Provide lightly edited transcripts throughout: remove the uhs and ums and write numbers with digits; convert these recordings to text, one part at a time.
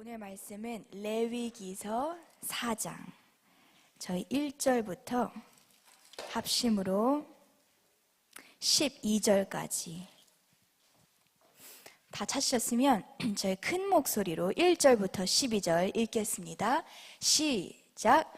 오늘 말씀은 레위기서 4장 저희 1절부터 합심으로 12절까지 다 찾으셨으면 저희 큰 목소리로 1절부터 12절 읽겠습니다. 시작.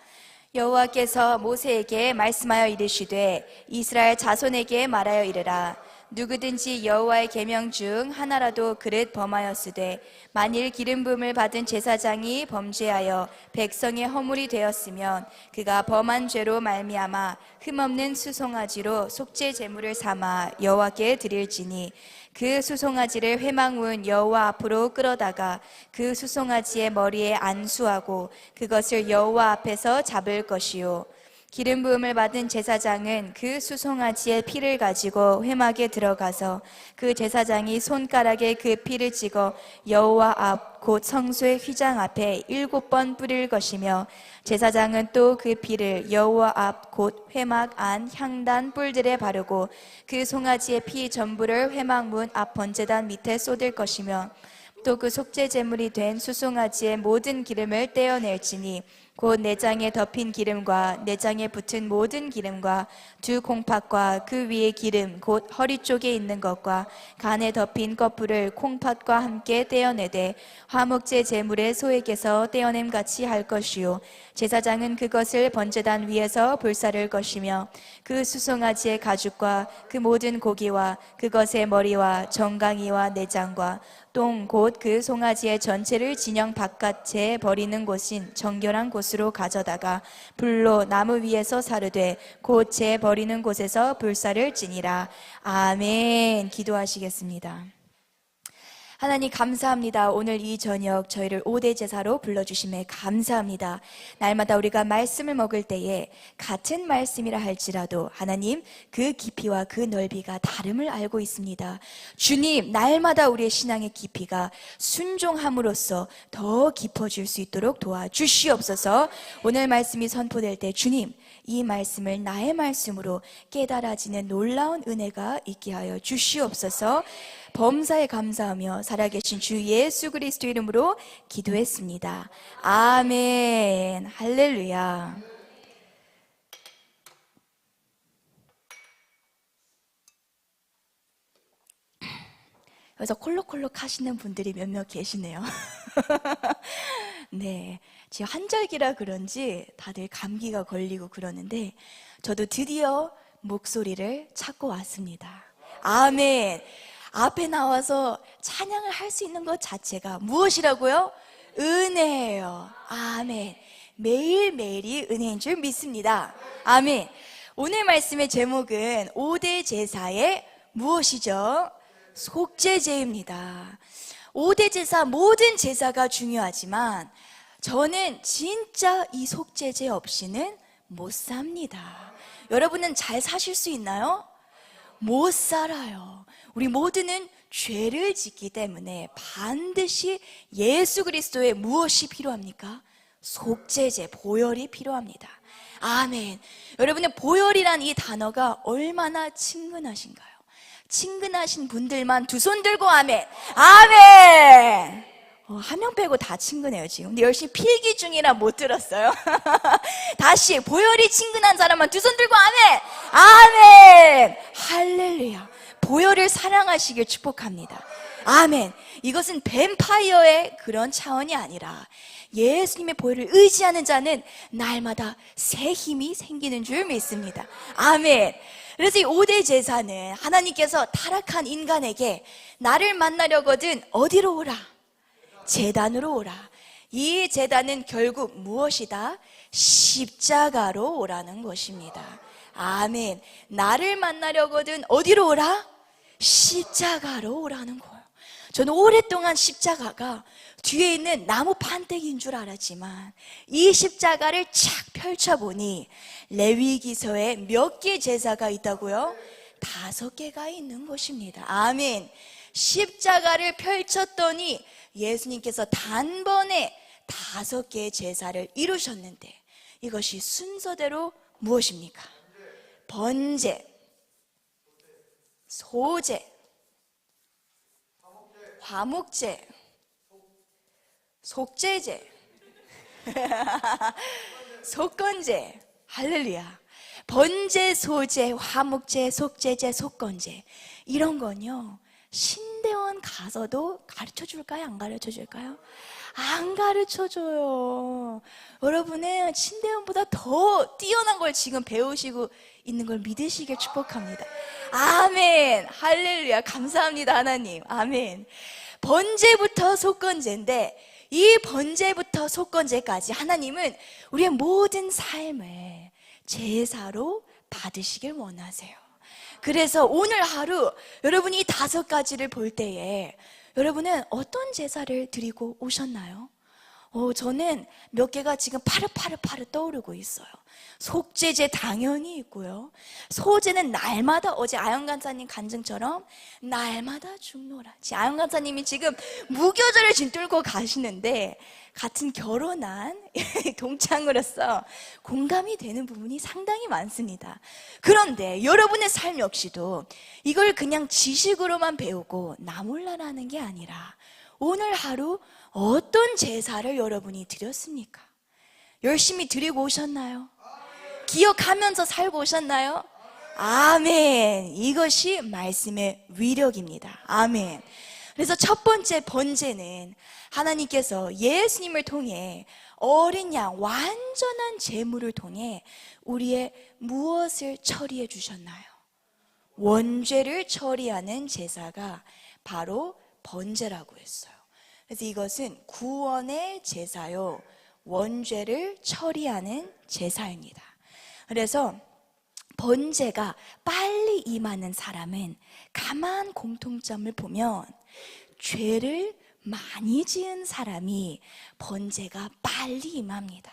여호와께서 모세에게 말씀하여 이르시되 이스라엘 자손에게 말하여 이르라. 누구든지 여호와의 계명 중 하나라도 그릇 범하였으되 만일 기름 부음을 받은 제사장이 범죄하여 백성의 허물이 되었으면 그가 범한 죄로 말미암아 흠없는 수송아지로 속죄 제물을 삼아 여호와께 드릴지니 그 수송아지를 회막문 여호와 앞으로 끌어다가 그 수송아지의 머리에 안수하고 그것을 여호와 앞에서 잡을 것이요 기름 부음을 받은 제사장은 그 수송아지의 피를 가지고 회막에 들어가서 그 제사장이 손가락에 그 피를 찍어 여호와 앞 곧 성소의 휘장 앞에 7번 뿌릴 것이며 제사장은 또 그 피를 여호와 앞 곧 회막 안 향단 뿔들에 바르고 그 송아지의 피 전부를 회막 문 앞 번제단 밑에 쏟을 것이며 또 그 속죄 제물이 된 수송아지의 모든 기름을 떼어낼지니 곧 내장에 덮인 기름과 내장에 붙은 모든 기름과 두 콩팥과 그 위에 기름 곧 허리 쪽에 있는 것과 간에 덮인 껍질을 콩팥과 함께 떼어내되 화목제 제물의 소에게서 떼어냄같이 할 것이요 제사장은 그것을 번제단 위에서 불사를 것이며 그 수송아지의 가죽과 그 모든 고기와 그것의 머리와 정강이와 내장과 똥 곧 그 송아지의 전체를 진영 바깥에 버리는 곳인 정결한 곳으로 가져다가 불로 나무 위에서 사르되 곧 재 버리는 곳에서 불사를 지니라. 아멘. 기도하시겠습니다. 하나님 감사합니다. 오늘 이 저녁 저희를 5대 제사로 불러주심에 감사합니다. 날마다 우리가 말씀을 먹을 때에 같은 말씀이라 할지라도 하나님 그 깊이와 그 넓이가 다름을 알고 있습니다. 주님, 날마다 우리의 신앙의 깊이가 순종함으로써 더 깊어질 수 있도록 도와주시옵소서. 오늘 말씀이 선포될 때 주님, 이 말씀을 나의 말씀으로 깨달아지는 놀라운 은혜가 있게 하여 주시옵소서. 범사에 감사하며 살아계신 주 예수 그리스도 이름으로 기도했습니다. 아멘. 할렐루야. 여기서 콜록콜록 하시는 분들이 몇몇 계시네요. 네, 지금 환절기라 그런지 다들 감기가 걸리고 그러는데 저도 드디어 목소리를 찾고 왔습니다. 아멘. 앞에 나와서 찬양을 할 수 있는 것 자체가 무엇이라고요? 은혜예요. 아멘. 매일매일이 은혜인 줄 믿습니다. 아멘. 오늘 말씀의 제목은 5대 제사의 무엇이죠? 속죄제입니다. 5대 제사, 모든 제사가 중요하지만 저는 진짜 이 속죄제 없이는 못 삽니다. 여러분은 잘 사실 수 있나요? 못 살아요. 우리 모두는 죄를 짓기 때문에 반드시 예수 그리스도의 무엇이 필요합니까? 속죄제, 보혈이 필요합니다. 아멘. 여러분은 보혈이란 이 단어가 얼마나 친근하신가요? 친근하신 분들만 두 손 들고 아멘. 아멘. 한 명 빼고 다 친근해요 지금. 근데 열심히 필기 중이라 못 들었어요. 다시 보혈이 친근한 사람만 두 손 들고 아멘. 아멘. 할렐루야. 보혈을 사랑하시길 축복합니다. 아멘. 이것은 뱀파이어의 그런 차원이 아니라 예수님의 보혈을 의지하는 자는 날마다 새 힘이 생기는 줄 믿습니다. 아멘. 그래서 이 5대 제사는 하나님께서 타락한 인간에게 나를 만나려거든 어디로 오라? 제단으로 오라. 이 제단은 결국 무엇이다? 십자가로 오라는 것입니다. 아멘. 나를 만나려거든 어디로 오라? 십자가로 오라는 거예요. 저는 오랫동안 십자가가 뒤에 있는 나무 판때기인 줄 알았지만 이 십자가를 착 펼쳐보니 레위기서에 몇 개 제사가 있다고요? 5개가 있는 것입니다. 아멘. 십자가를 펼쳤더니 예수님께서 단번에 5개의 제사를 이루셨는데 이것이 순서대로 무엇입니까? 번제, 소제, 화목제, 속죄제, 속건제, 할렐루야. 번제, 소제, 화목제, 속죄제, 속건제, 이런 건요 신대원 가서도 가르쳐 줄까요? 안 가르쳐 줄까요? 안 가르쳐 줘요. 여러분은 신대원보다 더 뛰어난 걸 지금 배우시고 있는 걸 믿으시길 축복합니다. 아멘. 할렐루야. 감사합니다 하나님. 아멘. 번제부터 속건제인데, 이 번제부터 속건제까지 하나님은 우리의 모든 삶을 제사로 받으시길 원하세요. 그래서 오늘 하루 여러분이 이 5가지를 볼 때에 여러분은 어떤 제사를 드리고 오셨나요? 저는 몇 개가 지금 파르파르 떠오르고 있어요. 속죄제 당연히 있고요. 소제는 날마다, 어제 아영 간사님 간증처럼 날마다 죽노라. 아영 간사님이 지금 무교절을 짓뚫고 가시는데 같은 결혼한 동창으로서 공감이 되는 부분이 상당히 많습니다. 그런데 여러분의 삶 역시도 이걸 그냥 지식으로만 배우고 나 몰라라 하는 게 아니라 오늘 하루 어떤 제사를 여러분이 드렸습니까? 열심히 드리고 오셨나요? 기억하면서 살고 오셨나요? 아멘. 이것이 말씀의 위력입니다. 아멘. 그래서 첫 번째 번제는 하나님께서 예수님을 통해 어린 양 완전한 제물을 통해 우리의 무엇을 처리해 주셨나요? 원죄를 처리하는 제사가 바로 번제라고 했어요. 그래서 이것은 구원의 제사요, 원죄를 처리하는 제사입니다. 그래서 번제가 빨리 임하는 사람은 가만 공통점을 보면 죄를 많이 지은 사람이 번제가 빨리 임합니다.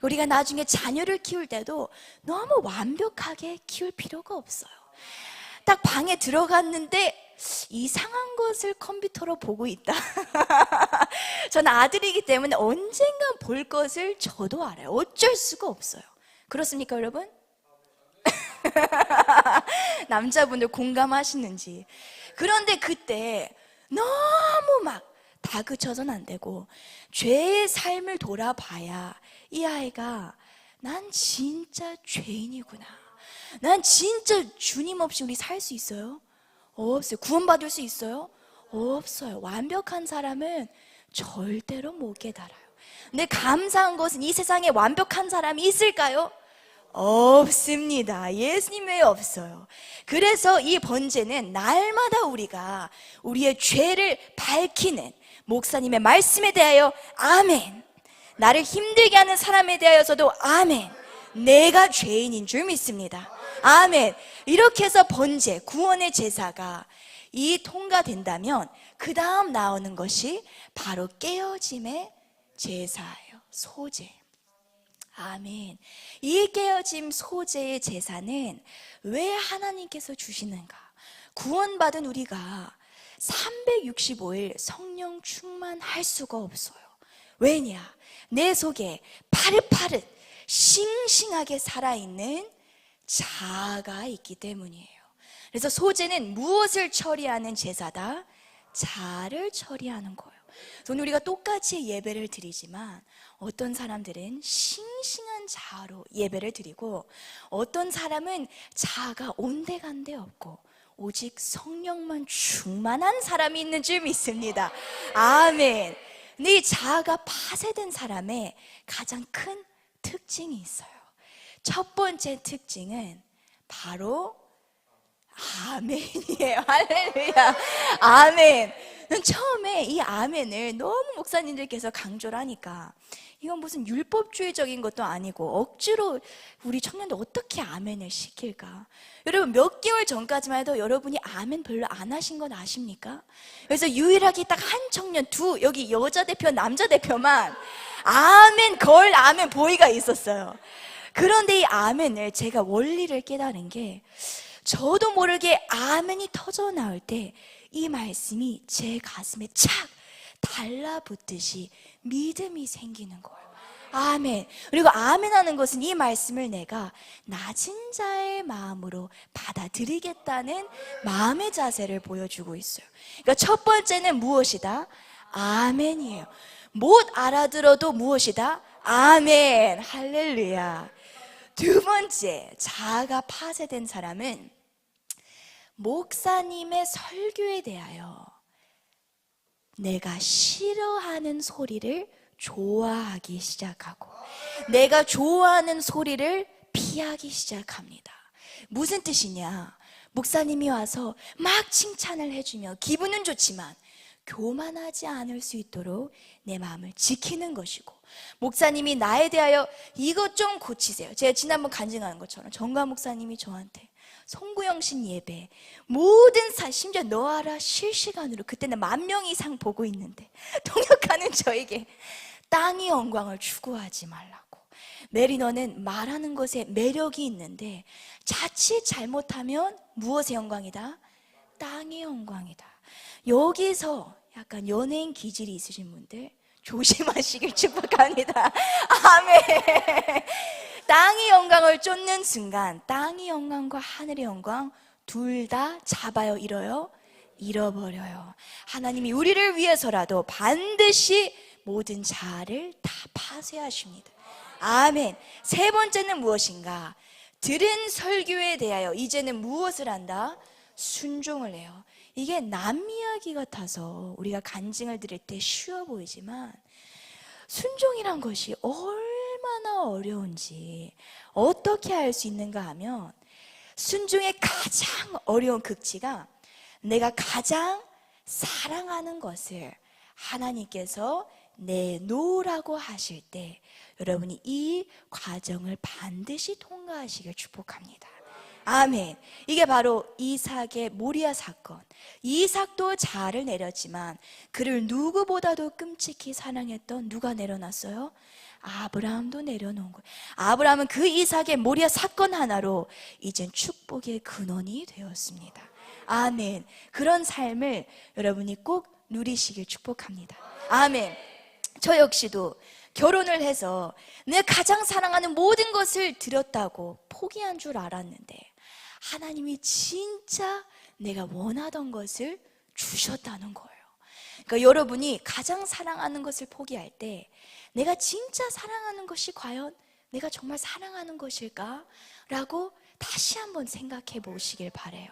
우리가 나중에 자녀를 키울 때도 너무 완벽하게 키울 필요가 없어요. 딱 방에 들어갔는데 이상한 것을 컴퓨터로 보고 있다. 저는 아들이기 때문에 언젠간 볼 것을 저도 알아요. 어쩔 수가 없어요. 그렇습니까, 여러분? 남자분들 공감하시는지. 그런데 그때 너무 막 다그쳐서는 안 되고 죄의 삶을 돌아봐야 이 아이가 난 진짜 죄인이구나, 난 진짜 주님 없이 우리 살 수 있어요? 없어요. 구원받을 수 있어요? 없어요. 완벽한 사람은 절대로 못 깨달아요. 근데 감사한 것은 이 세상에 완벽한 사람이 있을까요? 없습니다. 예수님 외에 없어요. 그래서 이 번제는 날마다 우리가 우리의 죄를 밝히는 목사님의 말씀에 대하여 아멘, 나를 힘들게 하는 사람에 대하여서도 아멘, 내가 죄인인 줄 믿습니다. 아멘. 이렇게 해서 번제, 구원의 제사가 이 통과된다면 그 다음 나오는 것이 바로 깨어짐의 제사예요. 소제. 아멘. 이 깨어짐 소제의 제사는 왜 하나님께서 주시는가? 구원받은 우리가 365일 성령 충만할 수가 없어요. 왜냐? 내 속에 파릇파릇 싱싱하게 살아있는 자아가 있기 때문이에요. 그래서 소제는 무엇을 처리하는 제사다? 자아를 처리하는 거예요. 오늘 우리가 똑같이 예배를 드리지만 어떤 사람들은 싱싱한 자아로 예배를 드리고 어떤 사람은 자아가 온데간데 없고 오직 성령만 충만한 사람이 있는 줄 믿습니다. 아멘. 근데 이 자아가 파쇄된 사람의 가장 큰 특징이 있어요. 첫 번째 특징은 바로 아멘이에요. 할렐루야. 아멘. 처음에 이 아멘을 너무 목사님들께서 강조를 하니까 이건 무슨 율법주의적인 것도 아니고 억지로 우리 청년들 어떻게 아멘을 시킬까? 여러분 몇 개월 전까지만 해도 여러분이 아멘 별로 안 하신 건 아십니까? 그래서 유일하게 딱 한 청년 여기 여자 대표 남자 대표만 아멘 걸 아멘 보이가 있었어요. 그런데 이 아멘을 제가 원리를 깨달은 게 저도 모르게 아멘이 터져 나올 때 이 말씀이 제 가슴에 착 달라붙듯이 믿음이 생기는 거예요. 아멘. 그리고 아멘 하는 것은 이 말씀을 내가 낮은 자의 마음으로 받아들이겠다는 마음의 자세를 보여주고 있어요. 그러니까 첫 번째는 무엇이다? 아멘이에요. 못 알아들어도 무엇이다? 아멘. 할렐루야. 두 번째, 자아가 파쇄된 사람은 목사님의 설교에 대하여 내가 싫어하는 소리를 좋아하기 시작하고 내가 좋아하는 소리를 피하기 시작합니다. 무슨 뜻이냐? 목사님이 와서 막 칭찬을 해주며 기분은 좋지만 교만하지 않을 수 있도록 내 마음을 지키는 것이고, 목사님이 나에 대하여 이것 좀 고치세요. 제가 지난번 간증하는 것처럼 정가 목사님이 저한테 송구영신 예배 모든 심지어 너 알아 실시간으로 그때는 10,000명 이상 보고 있는데 통역하는 저에게 땅의 영광을 추구하지 말라고. 메리, 너는 말하는 것에 매력이 있는데 자칫 잘못하면 무엇의 영광이다? 땅의 영광이다. 여기서 약간 연예인 기질이 있으신 분들 조심하시길 축복합니다. 아멘. 땅의 영광을 쫓는 순간 땅의 영광과 하늘의 영광 둘 다 잡아요, 잃어요? 잃어버려요. 하나님이 우리를 위해서라도 반드시 모든 자아를 다 파쇄하십니다. 아멘. 세 번째는 무엇인가? 들은 설교에 대하여 이제는 무엇을 한다? 순종을 해요. 이게 남 이야기 같아서 우리가 간증을 드릴 때 쉬워 보이지만 순종이란 것이 얼마나 어려운지 어떻게 알 수 있는가 하면, 순종의 가장 어려운 극치가 내가 가장 사랑하는 것을 하나님께서 내놓으라고 하실 때 여러분이 이 과정을 반드시 통과하시길 축복합니다. 아멘. 이게 바로 이삭의 모리아 사건. 이삭도 자아를 내렸지만 그를 누구보다도 끔찍히 사랑했던 누가 내려놨어요? 아브라함도 내려놓은 거예요. 아브라함은 그 이삭의 모리아 사건 하나로 이젠 축복의 근원이 되었습니다. 아멘. 그런 삶을 여러분이 꼭 누리시길 축복합니다. 아멘. 저 역시도 결혼을 해서 내가 가장 사랑하는 모든 것을 드렸다고 포기한 줄 알았는데 하나님이 진짜 내가 원하던 것을 주셨다는 거예요. 그러니까 여러분이 가장 사랑하는 것을 포기할 때 내가 진짜 사랑하는 것이 과연 내가 정말 사랑하는 것일까? 라고 다시 한번 생각해 보시길 바라요.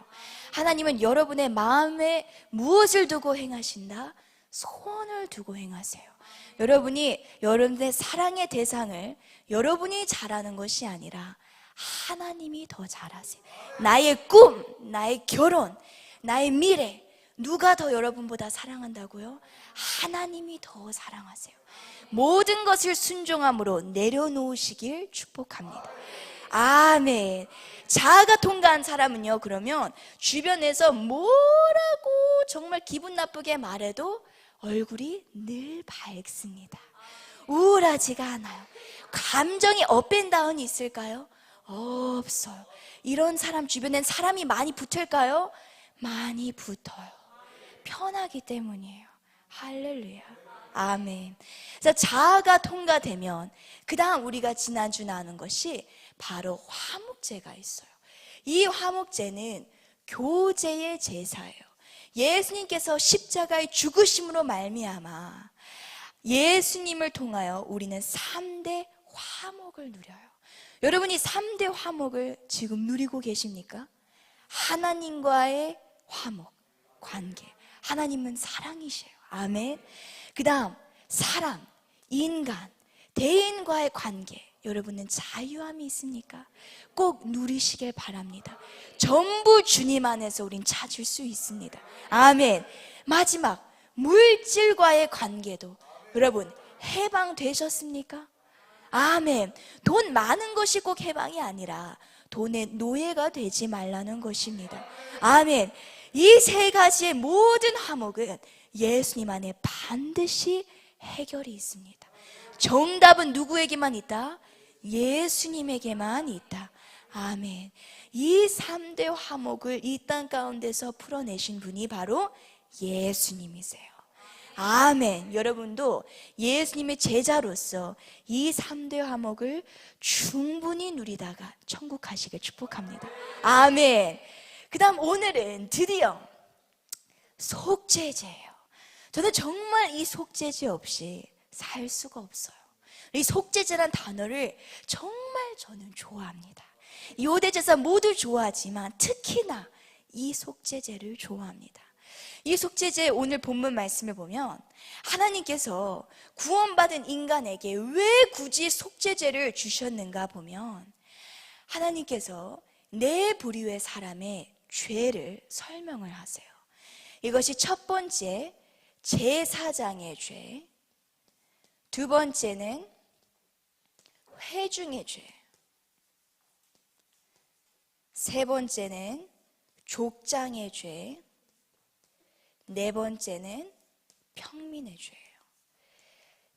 하나님은 여러분의 마음에 무엇을 두고 행하신다? 소원을 두고 행하세요. 여러분이 여러분의 사랑의 대상을 여러분이 잘하는 것이 아니라 하나님이 더 잘하세요. 나의 꿈, 나의 결혼, 나의 미래, 누가 더 여러분보다 사랑한다고요? 하나님이 더 사랑하세요. 모든 것을 순종함으로 내려놓으시길 축복합니다. 아멘. 자아가 통과한 사람은요, 그러면 주변에서 뭐라고 정말 기분 나쁘게 말해도 얼굴이 늘 밝습니다. 우울하지가 않아요. 감정이 업앤다운이 있을까요? 없어요. 이런 사람 주변엔 사람이 많이 붙을까요? 많이 붙어요. 편하기 때문이에요. 할렐루야. 아멘. 그래서 자아가 통과되면 그 다음 우리가 지난주 나눈 것이 바로 화목제가 있어요. 이 화목제는 교제의 제사예요. 예수님께서 십자가의 죽으심으로 말미암아 예수님을 통하여 우리는 3대 화목을 누려요. 여러분이 3대 화목을 지금 누리고 계십니까? 하나님과의 화목, 관계. 하나님은 사랑이세요. 아멘. 그 다음 사람, 인간, 대인과의 관계. 여러분은 자유함이 있습니까? 꼭 누리시길 바랍니다. 전부 주님 안에서 우린 찾을 수 있습니다. 아멘. 마지막 물질과의 관계도 여러분 해방되셨습니까? 아멘. 돈 많은 것이 꼭 해방이 아니라 돈의 노예가 되지 말라는 것입니다. 아멘. 이 세 가지의 모든 화목은 예수님 안에 반드시 해결이 있습니다. 정답은 누구에게만 있다? 예수님에게만 있다. 아멘. 이 3대 화목을 이 땅 가운데서 풀어내신 분이 바로 예수님이세요. 아멘. 여러분도 예수님의 제자로서 이 3대 화목을 충분히 누리다가 천국 가시길 축복합니다. 아멘. 그 다음 오늘은 드디어 속죄제예요. 저는 정말 이 속죄제 없이 살 수가 없어요. 이 속죄제란 단어를 정말 저는 좋아합니다. 요대제사 모두 좋아하지만 특히나 이 속죄제를 좋아합니다. 이 속죄제 오늘 본문 말씀을 보면 하나님께서 구원받은 인간에게 왜 굳이 속죄제를 주셨는가 보면 하나님께서 네 부류의 사람의 죄를 설명을 하세요. 이것이 첫 번째 제사장의 죄, 두 번째는 회중의 죄, 세 번째는 족장의 죄, 네 번째는 평민의 죄예요.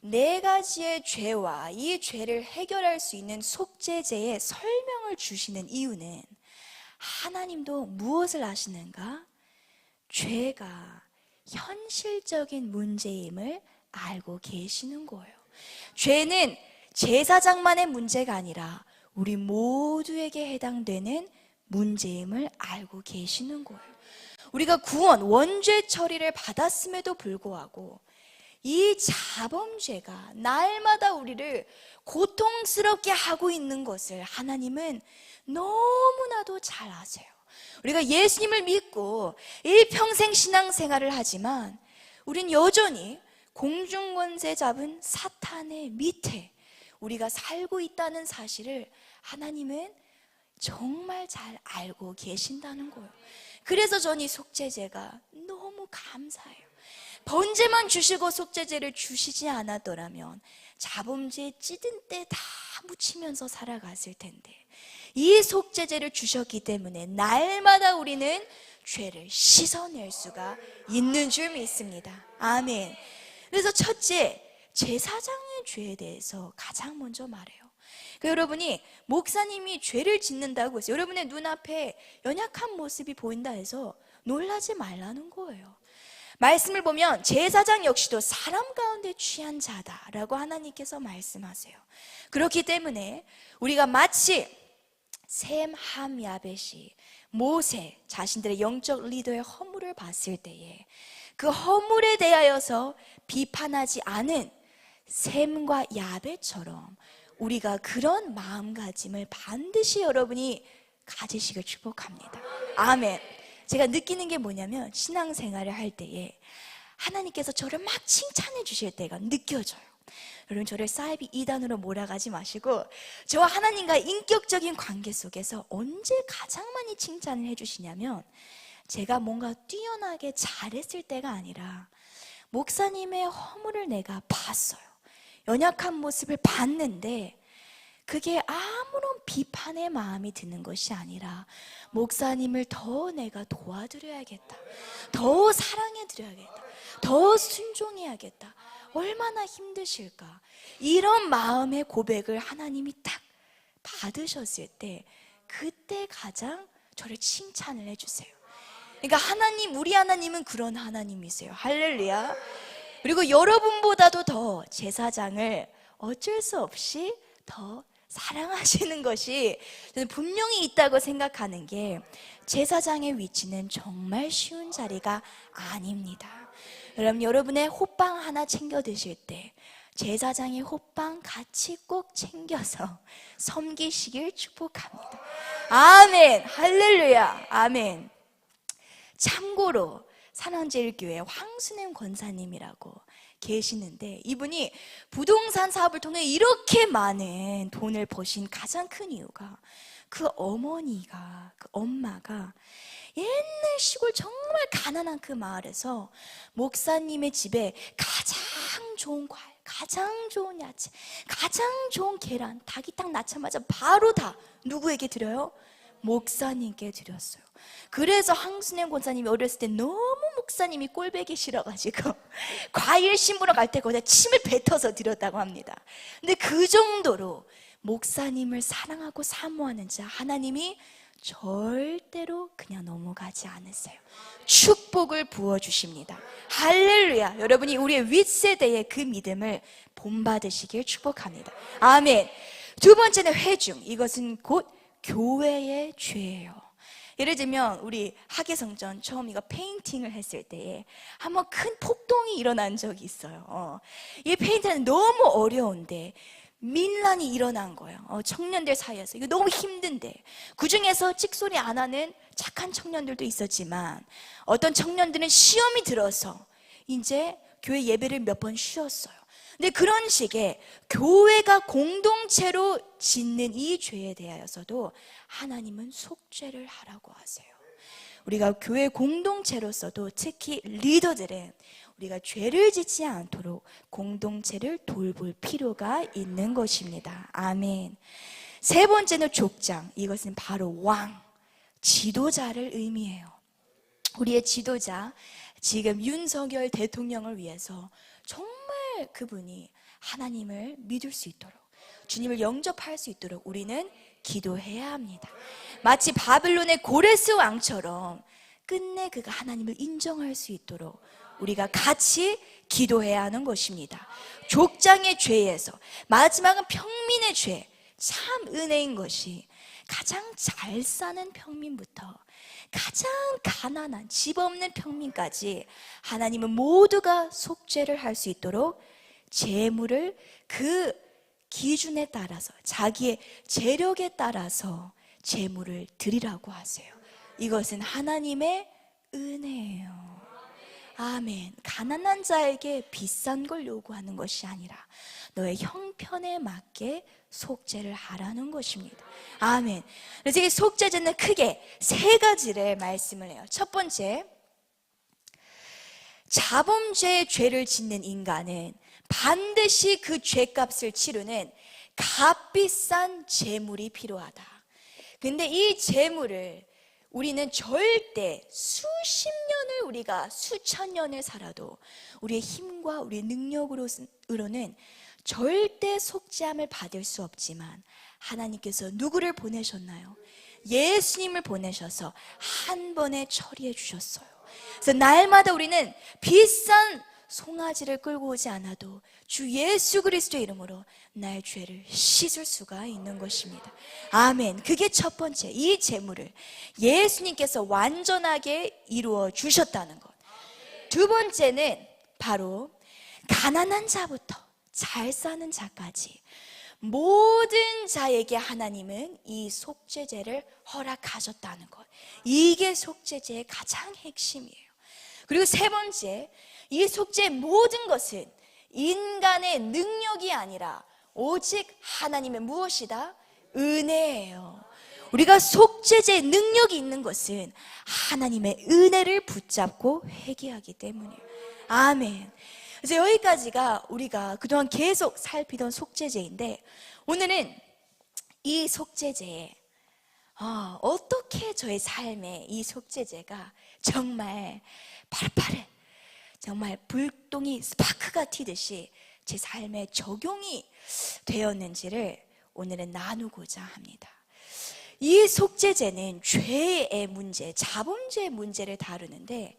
네 가지의 죄와 이 죄를 해결할 수 있는 속죄제의 설명을 주시는 이유는 하나님도 무엇을 아시는가? 죄가 현실적인 문제임을 알고 계시는 거예요. 죄는 제사장만의 문제가 아니라 우리 모두에게 해당되는 문제임을 알고 계시는 거예요. 우리가 구원, 원죄 처리를 받았음에도 불구하고 이 자범죄가 날마다 우리를 고통스럽게 하고 있는 것을 하나님은 너무나도 잘 아세요. 우리가 예수님을 믿고 일평생 신앙생활을 하지만 우린 여전히 공중권세 잡은 사탄의 밑에 우리가 살고 있다는 사실을 하나님은 정말 잘 알고 계신다는 거예요. 그래서 저는 이 속죄제가 너무 감사해요. 번제만 주시고 속죄제를 주시지 않았더라면 자범죄에 찌든 때 다 묻히면서 살아갔을 텐데 이 속죄제를 주셨기 때문에 날마다 우리는 죄를 씻어낼 수가 있는 줄 믿습니다. 아멘. 그래서 첫째, 제사장의 죄에 대해서 가장 먼저 말해요. 여러분이 목사님이 죄를 짓는다고 해서 여러분의 눈앞에 연약한 모습이 보인다 해서 놀라지 말라는 거예요. 말씀을 보면 제사장 역시도 사람 가운데 취한 자다라고 하나님께서 말씀하세요. 그렇기 때문에 우리가 마치 셈, 함, 야벳이 모세 자신들의 영적 리더의 허물을 봤을 때에 그 허물에 대하여서 비판하지 않은 셈과 야벳처럼 우리가 그런 마음가짐을 반드시 여러분이 가지시길 축복합니다. 아멘. 제가 느끼는 게 뭐냐면 신앙생활을 할 때에 하나님께서 저를 막 칭찬해 주실 때가 느껴져요. 여러분 저를 사이비 2단으로 몰아가지 마시고 저와 하나님과 인격적인 관계 속에서 언제 가장 많이 칭찬을 해주시냐면 제가 뭔가 뛰어나게 잘했을 때가 아니라 목사님의 허물을 내가 봤어요. 연약한 모습을 봤는데 그게 아무런 비판의 마음이 드는 것이 아니라 목사님을 더 내가 도와드려야겠다, 더 사랑해드려야겠다, 더 순종해야겠다, 얼마나 힘드실까, 이런 마음의 고백을 하나님이 딱 받으셨을 때 그때 가장 저를 칭찬을 해주세요. 그러니까 하나님, 우리 하나님은 그런 하나님이세요. 할렐루야. 그리고 여러분보다도 더 제사장을 어쩔 수 없이 더 사랑하시는 것이 저는 분명히 있다고 생각하는 게 제사장의 위치는 정말 쉬운 자리가 아닙니다. 여러분의 호빵 하나 챙겨 드실 때 제사장의 호빵 같이 꼭 챙겨서 섬기시길 축복합니다. 아멘. 할렐루야. 아멘. 참고로 산원제일교회 황순행 권사님이라고 계시는데 이분이 부동산 사업을 통해 이렇게 많은 돈을 버신 가장 큰 이유가 그 어머니가, 그 엄마가 옛날 시골 정말 가난한 그 마을에서 목사님의 집에 가장 좋은 과일, 가장 좋은 야채, 가장 좋은 계란, 닭이 딱 낳자마자 바로 다 누구에게 드려요? 목사님께 드렸어요. 그래서 황순행 권사님이 어렸을 때 너무 목사님이 꼴배기 싫어가지고 과일 심부러 갈 때 거기다 침을 뱉어서 드렸다고 합니다. 근데 그 정도로 목사님을 사랑하고 사모하는 자 하나님이 절대로 그냥 넘어가지 않으세요. 축복을 부어주십니다. 할렐루야. 여러분이 우리의 윗세대의 그 믿음을 본받으시길 축복합니다. 아멘. 두 번째는 회중. 이것은 곧 교회의 죄예요. 예를 들면 우리 학예성전 처음이가 페인팅을 했을 때에 한번 큰 폭동이 일어난 적이 있어요. 이 페인팅은 너무 어려운데 민란이 일어난 거예요. 청년들 사이에서 이거 너무 힘든데, 그 중에서 찍소리 안 하는 착한 청년들도 있었지만 어떤 청년들은 시험이 들어서 이제 교회 예배를 몇 번 쉬었어요. 근데 그런 식의 교회가 공동체로 짓는 이 죄에 대하여서도 하나님은 속죄를 하라고 하세요. 우리가 교회 공동체로서도 특히 리더들은 우리가 죄를 짓지 않도록 공동체를 돌볼 필요가 있는 것입니다. 아멘. 세 번째는 족장. 이것은 바로 왕, 지도자를 의미해요. 우리의 지도자, 지금 윤석열 대통령을 위해서 정말 그분이 하나님을 믿을 수 있도록, 주님을 영접할 수 있도록 우리는 기도해야 합니다. 마치 바빌론의 고레스 왕처럼 끝내 그가 하나님을 인정할 수 있도록 우리가 같이 기도해야 하는 것입니다. 족장의 죄에서 마지막은 평민의 죄. 참 은혜인 것이 가장 잘 사는 평민부터 가장 가난한 집 없는 평민까지 하나님은 모두가 속죄를 할 수 있도록 재물을 그 기준에 따라서, 자기의 재력에 따라서 재물을 드리라고 하세요. 이것은 하나님의 은혜예요. 아멘. 가난한 자에게 비싼 걸 요구하는 것이 아니라 너의 형편에 맞게 속죄를 하라는 것입니다. 아멘. 그래서 이 속죄제는 크게 세 가지를 말씀을 해요. 첫 번째, 자범죄의 죄를 짓는 인간은 반드시 그 죄값을 치르는 값비싼 재물이 필요하다. 근데 이 재물을 우리는 절대 수십 년을, 우리가 수천 년을 살아도 우리의 힘과 우리의 능력으로는 절대 속죄함을 받을 수 없지만 하나님께서 누구를 보내셨나요? 예수님을 보내셔서 한 번에 처리해 주셨어요. 그래서 날마다 우리는 비싼 송아지를 끌고 오지 않아도 주 예수 그리스도의 이름으로 나의 죄를 씻을 수가 있는 것입니다. 아멘. 그게 첫 번째, 이 재물을 예수님께서 완전하게 이루어 주셨다는 것. 두 번째는 바로 가난한 자부터 잘 사는 자까지 모든 자에게 하나님은 이 속죄제를 허락하셨다는 것. 이게 속죄제의 가장 핵심이에요. 그리고 세 번째, 이 속죄의 모든 것은 인간의 능력이 아니라 오직 하나님의 무엇이다? 은혜예요. 우리가 속죄제의 능력이 있는 것은 하나님의 은혜를 붙잡고 회개하기 때문이에요. 아멘. 그래서 여기까지가 우리가 그동안 계속 살피던 속죄제인데, 오늘은 이 속죄제에 어떻게 저의 삶에 이 속죄제가 정말 팔팔해, 정말 불똥이 스파크가 튀듯이 제 삶에 적용이 되었는지를 오늘은 나누고자 합니다. 이 속죄제는 죄의 문제, 자범죄의 문제를 다루는데,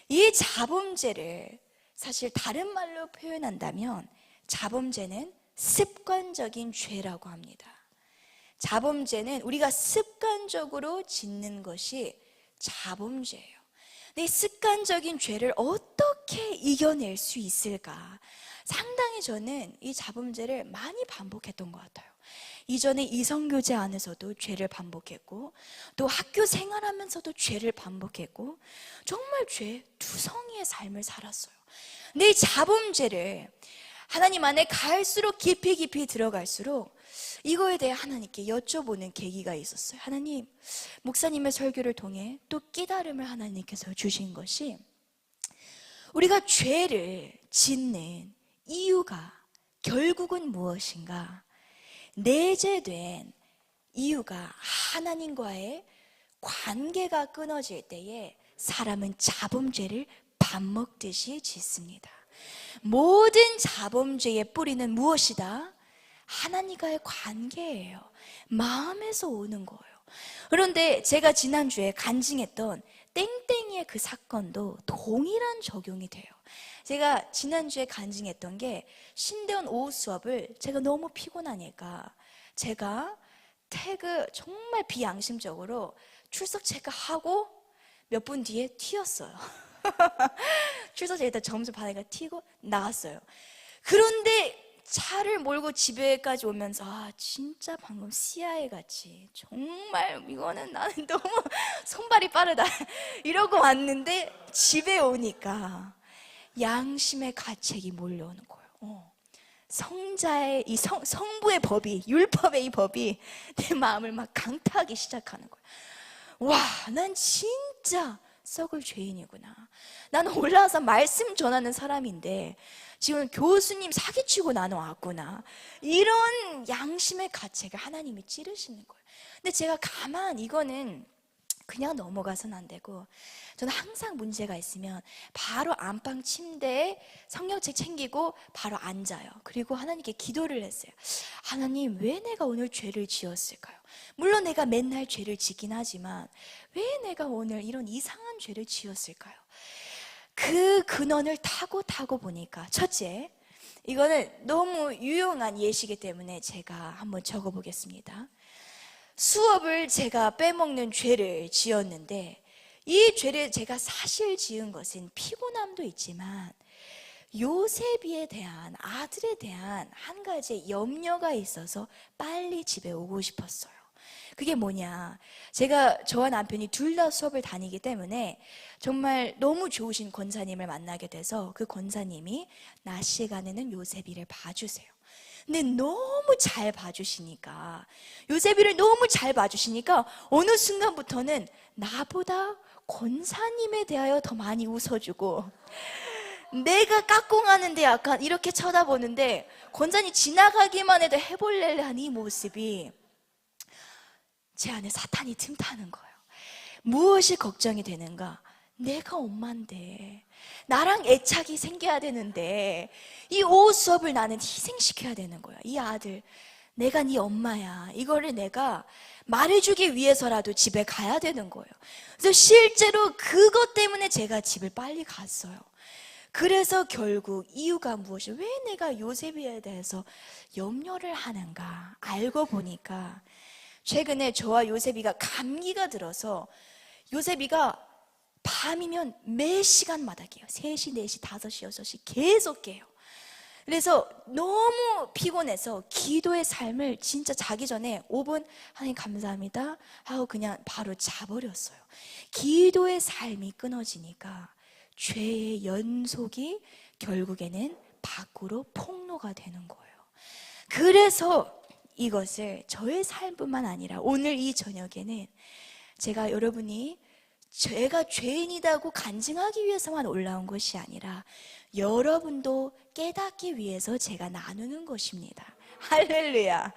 이 자범죄를 사실 다른 말로 표현한다면 자범죄는 습관적인 죄라고 합니다. 자범죄는 우리가 습관적으로 짓는 것이 자범죄예요. 근데 이 습관적인 죄를 어떻게 이겨낼 수 있을까? 상당히 저는 이 자범죄를 많이 반복했던 것 같아요. 이전에 이성교제 안에서도 죄를 반복했고, 또 학교 생활하면서도 죄를 반복했고, 정말 죄투성이의 삶을 살았어요. 근데 이 자범죄를 하나님 안에 갈수록 깊이 들어갈수록 이거에 대해 하나님께 여쭤보는 계기가 있었어요. 하나님, 목사님의 설교를 통해 또 깨달음을 하나님께서 주신 것이, 우리가 죄를 짓는 이유가 결국은 무엇인가? 내재된 이유가 하나님과의 관계가 끊어질 때에 사람은 자범죄를 밥 먹듯이 짓습니다. 모든 자범죄의 뿌리는 무엇이다? 하나님과의 관계예요. 마음에서 오는 거예요. 그런데 제가 지난주에 간증했던 땡땡이의 그 사건도 동일한 적용이 돼요. 제가 지난주에 간증했던 게, 신대원 오후 수업을 제가 너무 피곤하니까 제가 정말 비양심적으로 출석 체크하고 몇 분 뒤에 튀었어요. 출석 체크 일단 점수 받으니까 튀고 나왔어요. 그런데 차를 몰고 집에까지 오면서 진짜 방금 CIA 같이 정말 이거는 나는 너무 손발이 빠르다 이러고 왔는데 집에 오니까 양심의 가책이 몰려오는 거예요. 성자의 이 성부의 법이, 율법의 이 법이 내 마음을 막 강타하기 시작하는 거예요. 와, 난 진짜 썩을 죄인이구나. 나는 올라와서 말씀 전하는 사람인데 지금 교수님 사기치고 나는 왔구나. 이런 양심의 가책을 하나님이 찌르시는 거예요. 근데 제가 가만 이거는 그냥 넘어가서는 안 되고, 저는 항상 문제가 있으면 바로 안방 침대에 성경책 챙기고 바로 앉아요. 그리고 하나님께 기도를 했어요. 하나님, 왜 내가 오늘 죄를 지었을까요? 물론 내가 맨날 죄를 짓긴 하지만 왜 내가 오늘 이런 이상한 죄를 지었을까요? 그 근원을 타고 보니까, 첫째, 이거는 너무 유용한 예시이기 때문에 제가 한번 적어보겠습니다. 수업을 제가 빼먹는 죄를 지었는데, 이 죄를 제가 사실 지은 것은 피곤함도 있지만 요셉에 대한, 아들에 대한 한 가지 염려가 있어서 빨리 집에 오고 싶었어요. 그게 뭐냐, 제가 저와 남편이 둘 다 수업을 다니기 때문에 정말 너무 좋으신 권사님을 만나게 돼서 그 권사님이 낮 시간에는 요셉이를 봐주세요. 근데 너무 잘 봐주시니까, 요셉이를 너무 잘 봐주시니까 어느 순간부터는 나보다 권사님에 대하여 더 많이 웃어주고, 내가 깍공하는데 약간 이렇게 쳐다보는데 권사님 지나가기만 해도 해볼래를 한 이 모습이 제 안에 사탄이 틈타는 거예요. 무엇이 걱정이 되는가? 내가 엄마인데, 나랑 애착이 생겨야 되는데 이 오후 수업을 나는 희생시켜야 되는 거야. 이 아들, 내가 네 엄마야, 이거를 내가 말해주기 위해서라도 집에 가야 되는 거예요. 그래서 실제로 그것 때문에 제가 집을 빨리 갔어요. 그래서 결국 이유가 무엇이, 왜 내가 요셉에 대해서 염려를 하는가 알고 보니까, 최근에 저와 요셉이가 감기가 들어서 요셉이가 밤이면 매 시간마다 깨요. 3시, 4시, 5시, 6시 계속 깨요. 그래서 너무 피곤해서 기도의 삶을 진짜 자기 전에 5분 하나님 감사합니다 하고 그냥 바로 자버렸어요. 기도의 삶이 끊어지니까 죄의 연속이 결국에는 밖으로 폭로가 되는 거예요. 그래서 이것을 저의 삶뿐만 아니라 오늘 이 저녁에는 제가 여러분이 제가 죄인이라고 간증하기 위해서만 올라온 것이 아니라 여러분도 깨닫기 위해서 제가 나누는 것입니다. 할렐루야.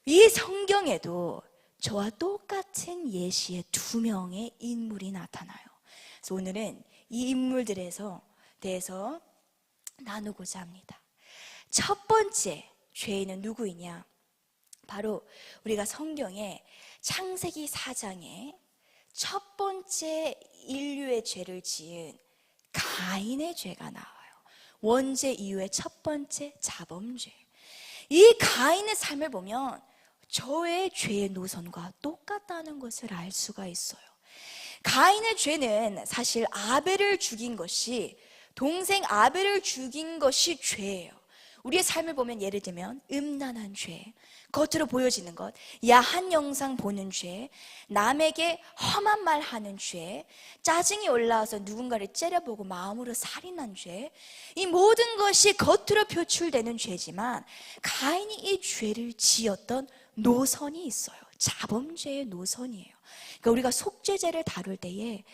이 성경에도 저와 똑같은 예시의 2명의 인물이 나타나요. 그래서 오늘은 이 인물들에서 대해서 나누고자 합니다. 첫 번째 죄인은 누구이냐? 바로 우리가 성경에 창세기 4장에 첫 번째 인류의 죄를 지은 가인의 죄가 나와요. 원죄 이후의 첫 번째 자범죄. 이 가인의 삶을 보면 저의 죄의 노선과 똑같다는 것을 알 수가 있어요. 가인의 죄는 사실 아벨을 죽인 것이, 동생 아벨을 죽인 것이 죄예요. 우리의 삶을 보면 예를 들면 음란한 죄, 겉으로 보여지는 것, 야한 영상 보는 죄, 남에게 험한 말 하는 죄, 짜증이 올라와서 누군가를 째려보고 마음으로 살인한 죄, 이 모든 것이 겉으로 표출되는 죄지만 가인이 이 죄를 지었던 노선이 있어요. 자범죄의 노선이에요. 그러니까 우리가 속죄죄를 다룰 때에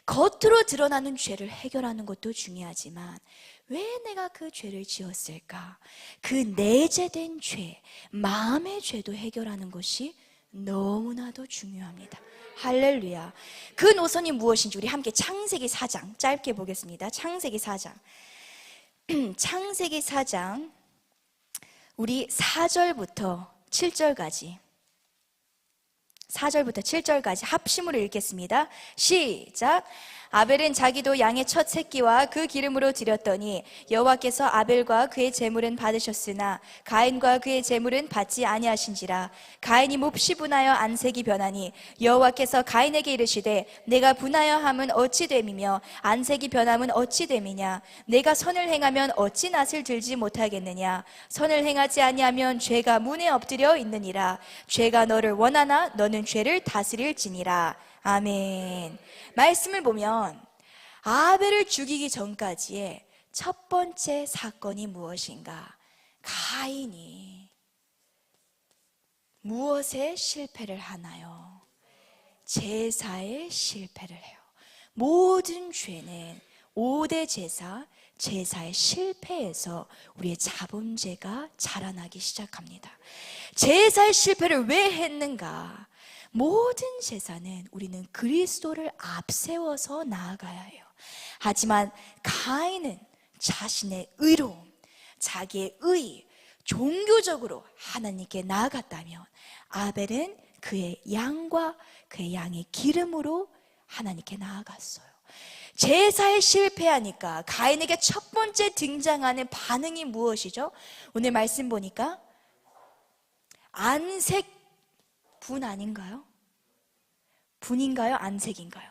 겉으로 드러나는 죄를 해결하는 것도 중요하지만 왜 내가 그 죄를 지었을까? 그 내재된 죄, 마음의 죄도 해결하는 것이 너무나도 중요합니다. 할렐루야. 그 노선이 무엇인지 우리 함께 창세기 4장 짧게 보겠습니다. 창세기 4장. 창세기 4장 우리 4절부터 7절까지 4절부터 7절까지 합심으로 읽겠습니다. 시작. 아벨은 자기도 양의 첫 새끼와 그 기름으로 드렸더니 여호와께서 아벨과 그의 제물은 받으셨으나 가인과 그의 제물은 받지 아니하신지라. 가인이 몹시 분하여 안색이 변하니 여호와께서 가인에게 이르시되 내가 분하여 함은 어찌 됨이며 안색이 변함은 어찌 됨이냐. 내가 선을 행하면 어찌 낯을 들지 못하겠느냐. 선을 행하지 아니하면 죄가 문에 엎드려 있느니라. 죄가 너를 원하나 너는 죄를 다스릴지니라. 아멘. 말씀을 보면 아벨을 죽이기 전까지의 첫 번째 사건이 무엇인가? 가인이 무엇에 실패를 하나요? 제사에 실패를 해요. 모든 죄는 5대 제사, 제사의 실패에서 우리의 자범죄가 자라나기 시작합니다. 제사의 실패를 왜 했는가? 모든 제사는 우리는 그리스도를 앞세워서 나아가야 해요. 하지만 가인은 자신의 의로움, 자기의 의, 종교적으로 하나님께 나아갔다면 아벨은 그의 양과 그의 양의 기름으로 하나님께 나아갔어요. 제사에 실패하니까 가인에게 첫 번째 등장하는 반응이 무엇이죠? 오늘 말씀 보니까 안색 분 아닌가요? 분인가요? 안색인가요?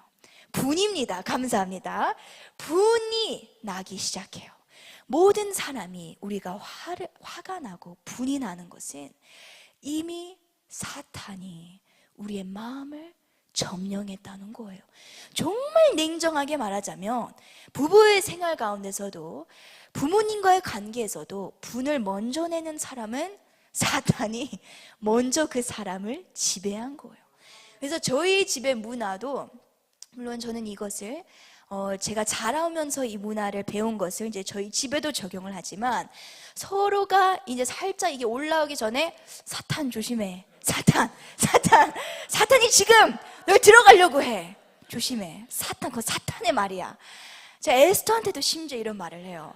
분입니다. 감사합니다. 분이 나기 시작해요. 모든 사람이 우리가 화가 나고 분이 나는 것은 이미 사탄이 우리의 마음을 점령했다는 거예요. 정말 냉정하게 말하자면 부부의 생활 가운데서도 부모님과의 관계에서도 분을 먼저 내는 사람은 사탄이 먼저 그 사람을 지배한 거예요. 그래서 저희 집의 문화도, 물론 저는 이것을 제가 자라오면서 이 문화를 배운 것을 이제 저희 집에도 적용을 하지만, 서로가 이제 살짝 이게 올라오기 전에 사탄 조심해, 사탄이 지금 널 들어가려고 해, 조심해, 사탄, 그거 사탄의 말이야. 제가 에스더한테도 심지어 이런 말을 해요.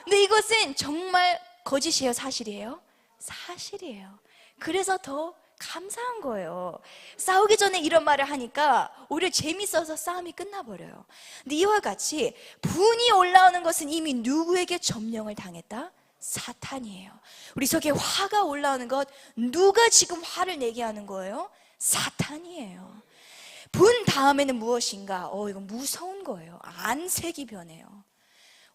근데 이것은 정말 거짓이에요, 사실이에요? 사실이에요. 그래서 더 감사한 거예요. 싸우기 전에 이런 말을 하니까 오히려 재밌어서 싸움이 끝나버려요. 근데 이와 같이 분이 올라오는 것은 이미 누구에게 점령을 당했다? 사탄이에요. 우리 속에 화가 올라오는 것, 누가 지금 화를 내게 하는 거예요? 사탄이에요. 분 다음에는 무엇인가? 이건 무서운 거예요. 안색이 변해요.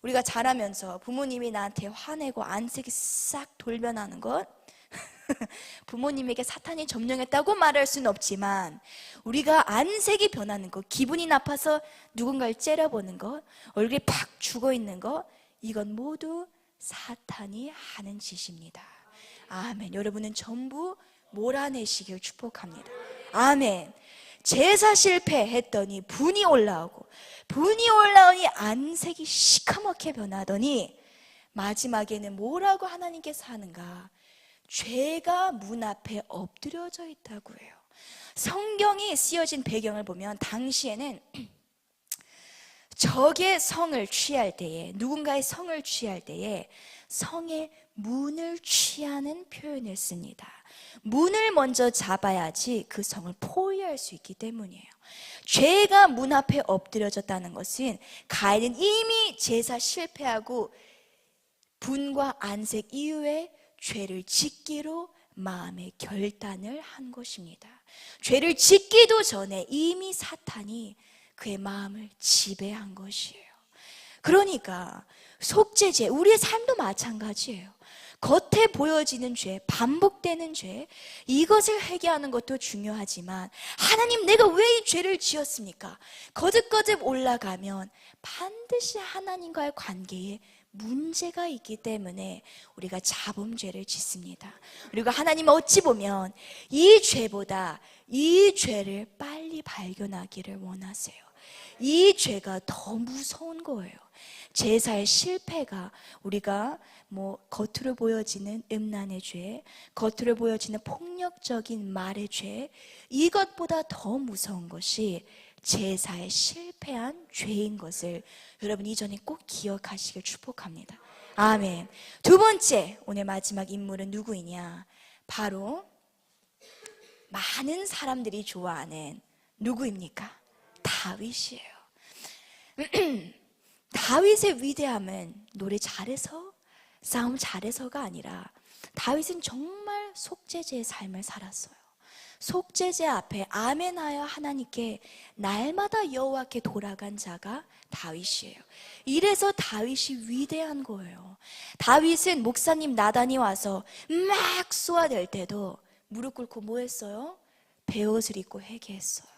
우리가 자라면서 부모님이 나한테 화내고 안색이 싹 돌변하는 것, 부모님에게 사탄이 점령했다고 말할 수는 없지만 우리가 안색이 변하는 것, 기분이 나빠서 누군가를 째려보는 것, 얼굴이 팍 죽어있는 것, 이건 모두 사탄이 하는 짓입니다. 아멘. 여러분은 전부 몰아내시길 축복합니다. 아멘. 제사 실패했더니 분이 올라오고, 분이 올라오니 안색이 시커멓게 변하더니 마지막에는 뭐라고 하나님께서 하는가? 죄가 문 앞에 엎드려져 있다고 해요. 성경이 쓰여진 배경을 보면 당시에는 적의 성을 취할 때에, 누군가의 성을 취할 때에 성의 문을 취하는 표현을 씁니다. 문을 먼저 잡아야지 그 성을 포위할 수 있기 때문이에요. 죄가 문 앞에 엎드려졌다는 것은 가인은 이미 제사 실패하고 분과 안색 이후에 죄를 짓기로 마음의 결단을 한 것입니다. 죄를 짓기도 전에 이미 사탄이 그의 마음을 지배한 것이에요. 그러니까 속죄죄, 우리의 삶도 마찬가지예요. 겉에 보여지는 죄, 반복되는 죄, 이것을 회개하는 것도 중요하지만 하나님, 내가 왜 이 죄를 지었습니까? 거듭거듭 올라가면 반드시 하나님과의 관계에 문제가 있기 때문에 우리가 자범죄를 짓습니다. 그리고 하나님은 어찌 보면 이 죄보다 이 죄를 빨리 발견하기를 원하세요. 이 죄가 더 무서운 거예요. 제사의 실패가 우리가 겉으로 보여지는 음란의 죄, 겉으로 보여지는 폭력적인 말의 죄, 이것보다 더 무서운 것이 제사에 실패한 죄인 것을 여러분 이전에 꼭 기억하시길 축복합니다. 아멘. 두 번째, 오늘 마지막 인물은 누구이냐? 바로 많은 사람들이 좋아하는 누구입니까? 다윗이에요. 다윗의 위대함은 노래 잘해서, 싸움 잘해서가 아니라 다윗은 정말 속죄제의 삶을 살았어요. 속죄제 앞에 아멘하여 하나님께 날마다 여호와께 돌아간 자가 다윗이에요. 이래서 다윗이 위대한 거예요. 다윗은 목사님 나단이 와서 막 쏘아댈 때도 무릎 꿇고 뭐 했어요? 베옷을 입고 회개했어요.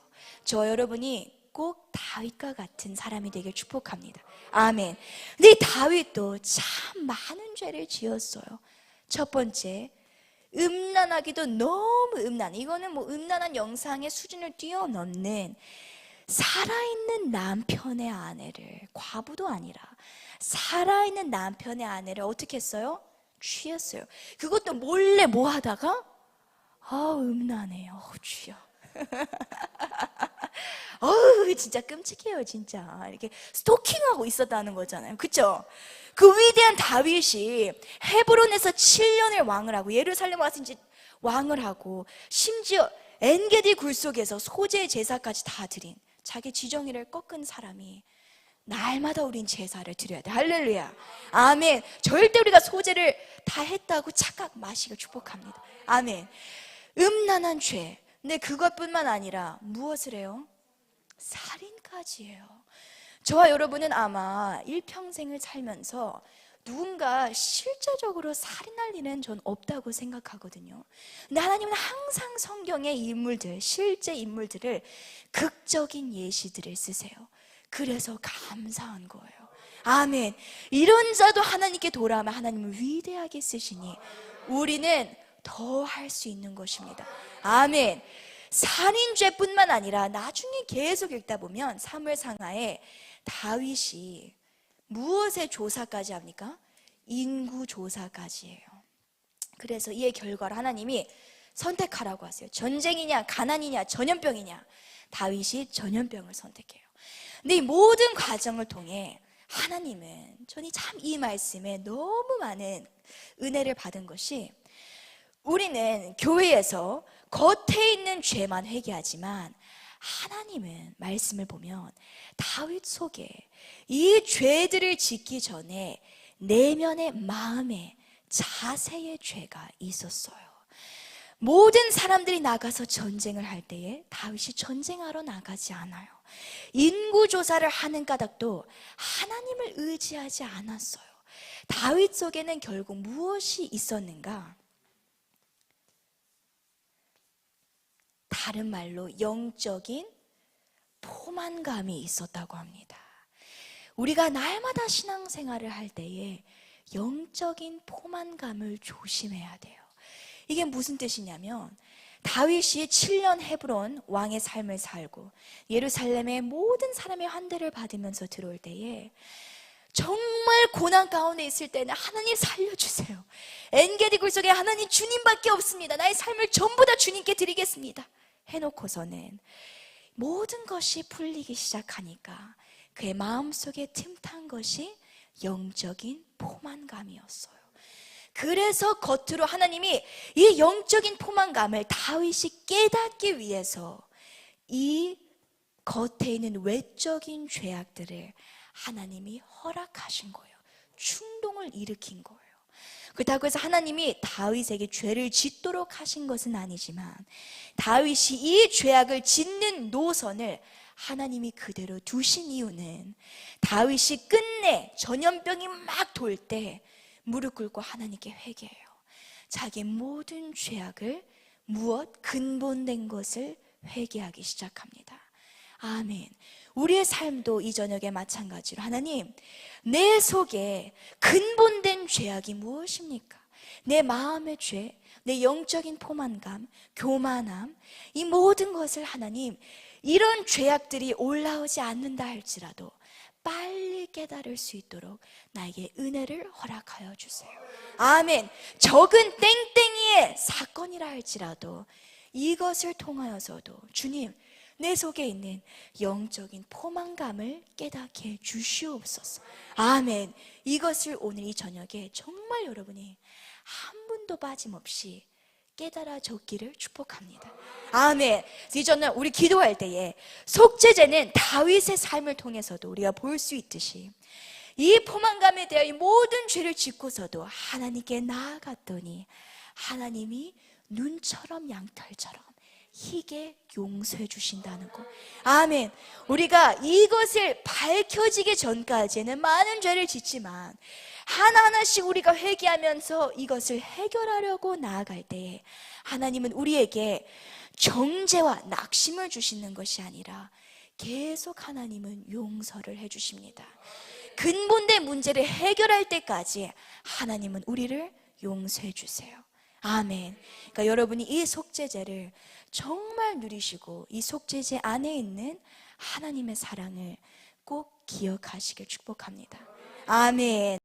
저 여러분이 꼭 다윗과 같은 사람이 되길 축복합니다. 아멘. 근데 이 다윗도 참 많은 죄를 지었어요. 첫 번째, 음란하기도 너무 음란, 이거는 뭐 음란한 영상의 수준을 뛰어넘는 살아있는 남편의 아내를, 과부도 아니라 살아있는 남편의 아내를 어떻게 했어요? 취했어요. 그것도 몰래 뭐 하다가 음란해요. 주여. 진짜 끔찍해요. 진짜 이렇게 스토킹하고 있었다는 거잖아요. 그쵸? 그 위대한 다윗이 헤브론에서 7년을 왕을 하고 예루살렘 와서 이제 왕을 하고 심지어 엔게디 굴 속에서 소재 제사까지 다 드린 자기 지정의를 꺾은 사람이 날마다 우린 제사를 드려야 돼. 할렐루야. 아멘. 절대 우리가 소재를 다 했다고 착각 마시길 축복합니다. 아멘. 음란한 죄. 근데 그것뿐만 아니라 무엇을 해요? 살인까지 해요. 저와 여러분은 아마 일평생을 살면서 누군가 실제적으로 살인할 일은 전 없다고 생각하거든요. 근데 하나님은 항상 성경의 인물들, 실제 인물들을 극적인 예시들을 쓰세요. 그래서 감사한 거예요. 아멘. 이런 자도 하나님께 돌아오면 하나님은 위대하게 쓰시니 우리는 더 할 수 있는 것입니다. 아멘. 살인죄뿐만 아니라 나중에 계속 읽다 보면 사무엘상하에 다윗이 무엇의 조사까지 합니까? 인구 조사까지 해요. 그래서 이의 결과를 하나님이 선택하라고 하세요. 전쟁이냐 가난이냐 전염병이냐. 다윗이 전염병을 선택해요. 근데 이 모든 과정을 통해 하나님은 저는 참 이 말씀에 너무 많은 은혜를 받은 것이, 우리는 교회에서 겉에 있는 죄만 회개하지만 하나님은 말씀을 보면 다윗 속에 이 죄들을 짓기 전에 내면의 마음에 자세의 죄가 있었어요. 모든 사람들이 나가서 전쟁을 할 때에 다윗이 전쟁하러 나가지 않아요. 인구조사를 하는 까닭도 하나님을 의지하지 않았어요. 다윗 속에는 결국 무엇이 있었는가? 다른 말로 영적인 포만감이 있었다고 합니다. 우리가 날마다 신앙생활을 할 때에 영적인 포만감을 조심해야 돼요. 이게 무슨 뜻이냐면 다윗이 7년 헤브론 왕의 삶을 살고 예루살렘의 모든 사람의 환대를 받으면서 들어올 때에 정말 고난 가운데 있을 때는 하나님 살려주세요. 엔게디 굴 속에 하나님 주님밖에 없습니다. 나의 삶을 전부 다 주님께 드리겠습니다. 해놓고서는 모든 것이 풀리기 시작하니까 그의 마음속에 틈탄 것이 영적인 포만감이었어요. 그래서 겉으로 하나님이 이 영적인 포만감을 다윗이 깨닫기 위해서 이 겉에 있는 외적인 죄악들을 하나님이 허락하신 거예요. 충동을 일으킨 거예요. 그렇다고 해서 하나님이 다윗에게 죄를 짓도록 하신 것은 아니지만 다윗이 이 죄악을 짓는 노선을 하나님이 그대로 두신 이유는 다윗이 끝내 전염병이 막 돌 때 무릎 꿇고 하나님께 회개해요. 자기 모든 죄악을 무엇? 근본된 것을 회개하기 시작합니다. 아멘. 우리의 삶도 이 저녁에 마찬가지로 하나님, 내 속에 근본된 죄악이 무엇입니까? 내 마음의 죄, 내 영적인 포만감, 교만함, 이 모든 것을 하나님, 이런 죄악들이 올라오지 않는다 할지라도 빨리 깨달을 수 있도록 나에게 은혜를 허락하여 주세요. 아멘. 적은 땡땡이의 사건이라 할지라도 이것을 통하여서도 주님, 내 속에 있는 영적인 포만감을 깨닫게 해 주시옵소서. 아멘. 이것을 오늘 이 저녁에 정말 여러분이 한 분도 빠짐없이 깨달아졌기를 축복합니다. 아멘. 이전에 우리 기도할 때에 속죄제는 다윗의 삶을 통해서도 우리가 볼 수 있듯이 이 포만감에 대하여 이 모든 죄를 짓고서도 하나님께 나아갔더니 하나님이 눈처럼 양털처럼 희게 용서해 주신다는 것. 아멘. 우리가 이것을 밝혀지기 전까지는 많은 죄를 짓지만 하나하나씩 우리가 회개하면서 이것을 해결하려고 나아갈 때에 하나님은 우리에게 정죄와 낙심을 주시는 것이 아니라 계속 하나님은 용서를 해 주십니다. 근본된 문제를 해결할 때까지 하나님은 우리를 용서해 주세요. 아멘. 그러니까 여러분이 이 속죄제를 정말 누리시고 이 속죄제 안에 있는 하나님의 사랑을 꼭 기억하시길 축복합니다. 아멘.